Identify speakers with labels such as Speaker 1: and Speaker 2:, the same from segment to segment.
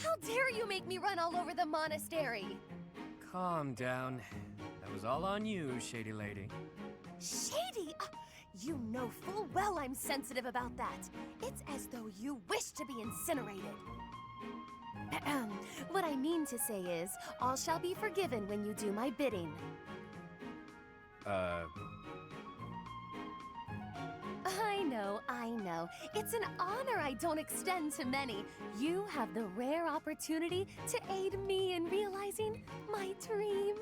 Speaker 1: How dare you make me run all over the monastery?
Speaker 2: Calm down. That was all on you, shady lady.
Speaker 1: Shady? You know full well I'm sensitive about that. It's as though you wish to be incinerated. What I mean to say is, all shall be forgiven when you do my bidding. I know. It's an honor I don't extend to many. You have the rare opportunity to aid me in realizing my dream.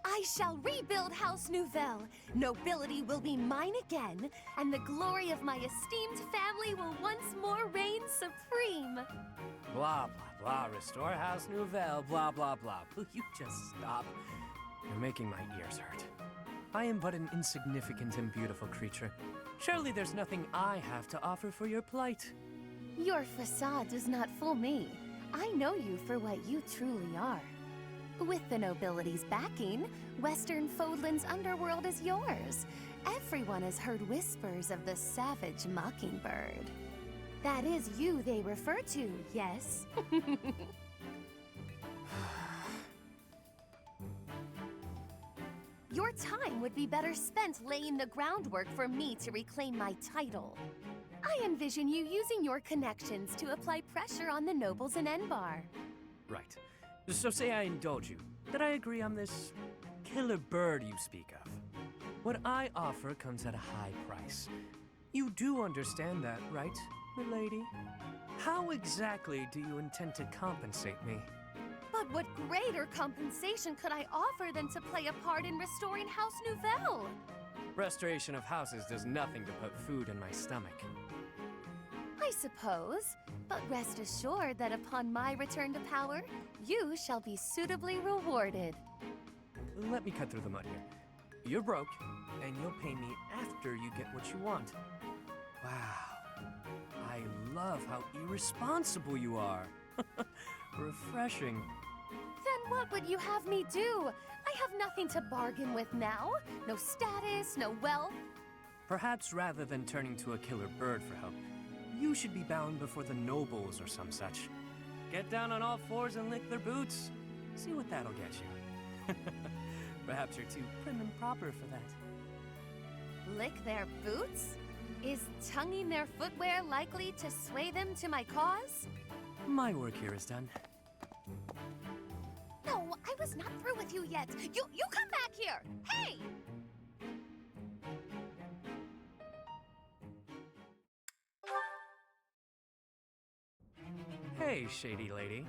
Speaker 1: I shall rebuild House Nouvelle. Nobility will be mine again, and the glory of my esteemed family will once more reign supreme.
Speaker 2: Blah, blah, blah. Restore House Nouvelle, blah, blah, blah. Will you just stop? You're making my ears hurt. I am but an insignificant and beautiful creature. Surely there's nothing I have to offer for your plight.
Speaker 1: Your facade does not fool me. I know you for what you truly are. With the nobility's backing, Western Fodlan's underworld is yours. Everyone has heard whispers of the savage mockingbird. That is you they refer to, yes? Your time would be better spent laying the groundwork for me to reclaim my title. I envision you using your connections to apply pressure on the nobles in Enbar.
Speaker 2: Right. So say I indulge you, that I agree on this killer bird you speak of. What I offer comes at a high price. You do understand that, right, milady? How exactly do you intend to compensate me?
Speaker 1: But what greater compensation could I offer than to play a part in restoring House Nouvelle?
Speaker 2: Restoration of houses does nothing to put food in my stomach.
Speaker 1: I suppose, but rest assured that upon my return to power, you shall be suitably rewarded.
Speaker 2: Let me cut through the mud here. You're broke, and you'll pay me after you get what you want. Wow. I love how irresponsible you are. Refreshing.
Speaker 1: Then what would you have me do? I have nothing to bargain with now. No status, no wealth.
Speaker 2: Perhaps rather than turning to a killer bird for help, you should be bound before the nobles or some such. Get down on all fours and lick their boots. See what that'll get you. Perhaps you're too prim and proper for that.
Speaker 1: Lick their boots? Is tonguing their footwear likely to sway them to my cause?
Speaker 2: My work here is done.
Speaker 1: No, I was not through with you yet. You come back here! Hey!
Speaker 2: Hey, shady lady.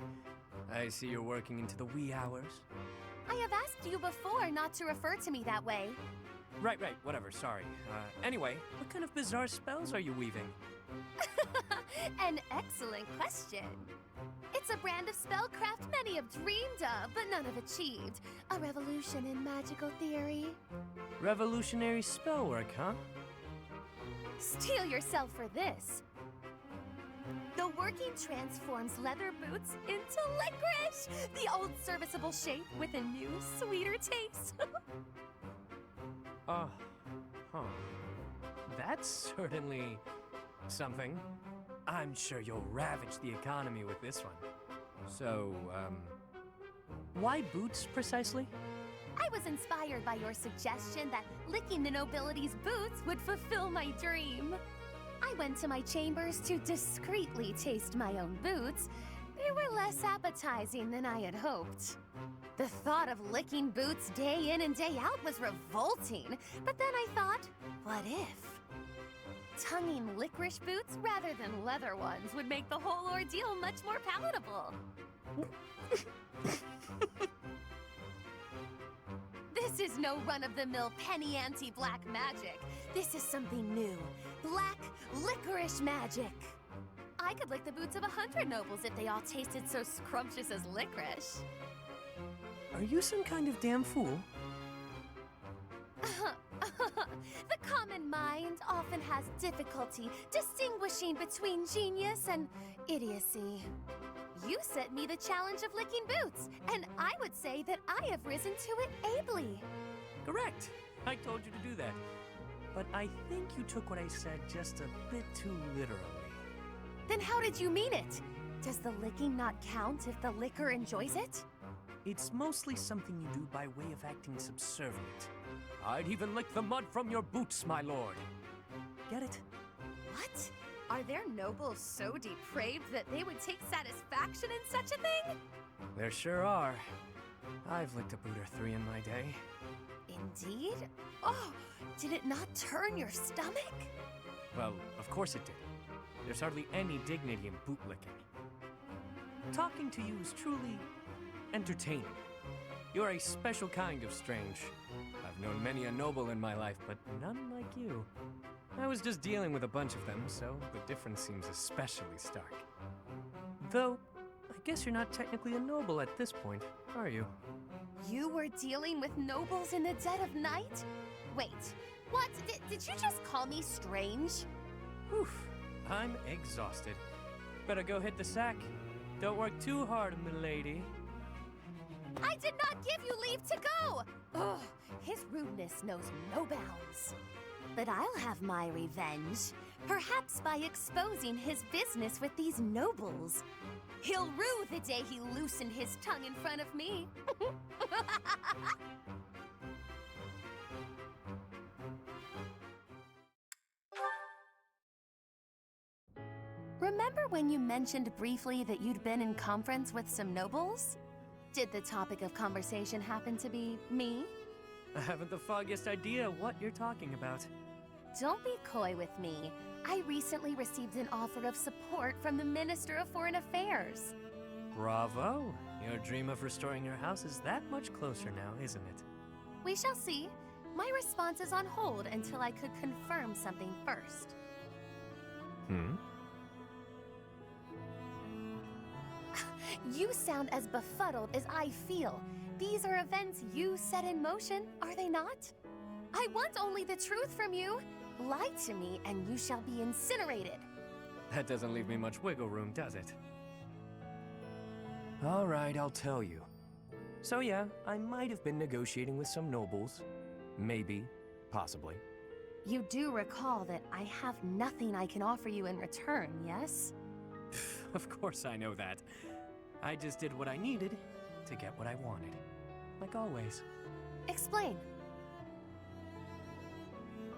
Speaker 2: I see you're working into the wee hours.
Speaker 1: I have asked you before not to refer to me that way.
Speaker 2: Right, whatever, sorry. Anyway, what kind of bizarre spells are you weaving?
Speaker 1: An excellent question. It's a brand of spellcraft many have dreamed of, but none have achieved. A revolution in magical theory.
Speaker 2: Revolutionary spellwork, huh?
Speaker 1: Steel yourself for this. The working transforms leather boots into licorice, the old serviceable shape with a new, sweeter taste.
Speaker 2: Huh. That's certainly something. I'm sure you'll ravage the economy with this one. So, why boots precisely?
Speaker 1: I was inspired by your suggestion that licking the nobility's boots would fulfill my dream. I went to my chambers to discreetly taste my own boots. They were less appetizing than I had hoped. The thought of licking boots day in and day out was revolting, but then I thought, what if? Tonguing licorice boots rather than leather ones would make the whole ordeal much more palatable. This is no run-of-the-mill penny ante black magic. This is something new. Black licorice magic. I could lick the boots of 100 nobles if they all tasted so scrumptious as licorice.
Speaker 2: Are you some kind of damn fool?
Speaker 1: The common mind often has difficulty distinguishing between genius and idiocy. You set me the challenge of licking boots, and I would say that I have risen to it ably.
Speaker 2: Correct. I told you to do that. But I think you took what I said just a bit too literally.
Speaker 1: Then how did you mean it? Does the licking not count if the licker enjoys it?
Speaker 2: It's mostly something you do by way of acting subservient. I'd even lick the mud from your boots, my lord. Get it?
Speaker 1: What? Are there nobles so depraved that they would take satisfaction in such a thing?
Speaker 2: There sure are. I've licked a boot or three in my day.
Speaker 1: Indeed? Oh, did it not turn your stomach?
Speaker 2: Well, of course it did. There's hardly any dignity in boot licking. Talking to you is truly entertaining. You're a special kind of strange. I've known many a noble in my life, but none like you. I was just dealing with a bunch of them, so the difference seems especially stark. Though, I guess you're not technically a noble at this point, are you?
Speaker 1: You were dealing with nobles in the dead of night? Wait, what? Did you just call me strange?
Speaker 2: Oof, I'm exhausted. Better go hit the sack. Don't work too hard, milady.
Speaker 1: I did not give you leave to go! Ugh, his rudeness knows no bounds. But I'll have my revenge, perhaps by exposing his business with these nobles. He'll rue the day he loosened his tongue in front of me. Remember when you mentioned briefly that you'd been in conference with some nobles? Did the topic of conversation happen to be me?
Speaker 2: I haven't the foggiest idea what you're talking about.
Speaker 1: Don't be coy with me. I recently received an offer of support from the Minister of Foreign Affairs.
Speaker 2: Bravo! Your dream of restoring your house is that much closer now, isn't it?
Speaker 1: We shall see. My response is on hold until I could confirm something first. You sound as befuddled as I feel. These are events you set in motion, are they not? I want only the truth from you. Lie to me and you shall be incinerated.
Speaker 2: That doesn't leave me much wiggle room, does it? All right, I'll tell you. So yeah, I might have been negotiating with some nobles. Maybe. Possibly.
Speaker 1: You do recall that I have nothing I can offer you in return, yes?
Speaker 2: Of course I know that. I just did what I needed to get what I wanted. Like always.
Speaker 1: Explain.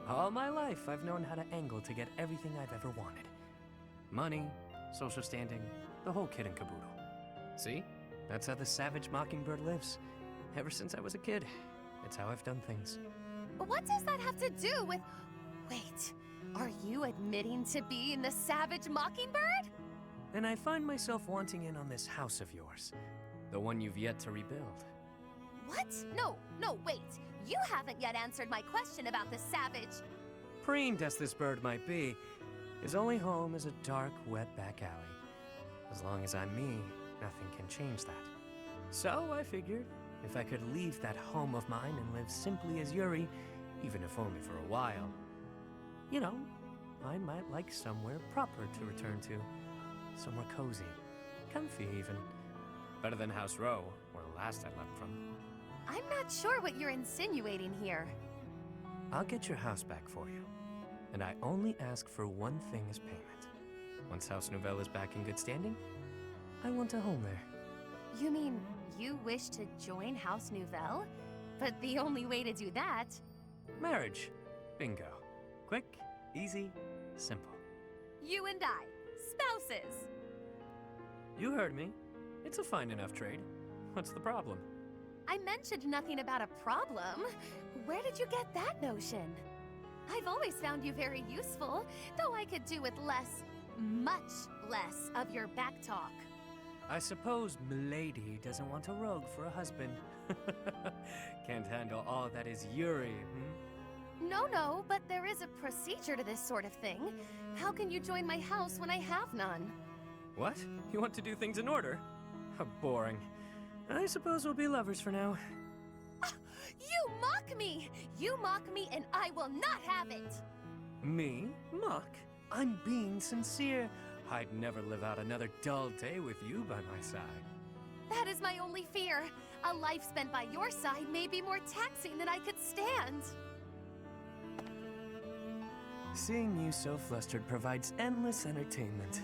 Speaker 2: All my life, I've known how to angle to get everything I've ever wanted. Money, social standing, the whole kit and caboodle. See? That's how the savage mockingbird lives. Ever since I was a kid. It's how I've done things.
Speaker 1: What does that have to do with... Wait, are you admitting to being the savage mockingbird?
Speaker 2: And I find myself wanting in on this house of yours. The one you've yet to rebuild.
Speaker 1: What? No, wait. You haven't yet answered my question about the savage.
Speaker 2: Preened as this bird might be, his only home is a dark, wet back alley. As long as I'm me, nothing can change that. So I figured, if I could leave that home of mine and live simply as Yuri, even if only for a while, you know, I might like somewhere proper to return to. Somewhere cozy, comfy even. Better than House Row, where last I left from.
Speaker 1: I'm not sure what you're insinuating here.
Speaker 2: I'll get your house back for you. And I only ask for one thing as payment. Once House Nouvelle is back in good standing, I want a home there.
Speaker 1: You mean you wish to join House Nouvelle? But the only way to do that...
Speaker 2: Marriage. Bingo. Quick, easy, simple.
Speaker 1: You and I. Spouses.
Speaker 2: You heard me. It's a fine enough trade. What's the problem?
Speaker 1: I mentioned nothing about a problem. Where did you get that notion? I've always found you very useful, though I could do with less, much less of your back talk.
Speaker 2: I suppose Milady doesn't want a rogue for a husband. Can't handle all that is Yuri,
Speaker 1: No, but there is a procedure to this sort of thing. How can you join my house when I have none?
Speaker 2: What? You want to do things in order? How boring. I suppose we'll be lovers for now.
Speaker 1: You mock me! You mock me and I will not have it!
Speaker 2: Me? Mock? I'm being sincere. I'd never live out another dull day with you by my side.
Speaker 1: That is my only fear. A life spent by your side may be more taxing than I could stand.
Speaker 2: Seeing you so flustered provides endless entertainment.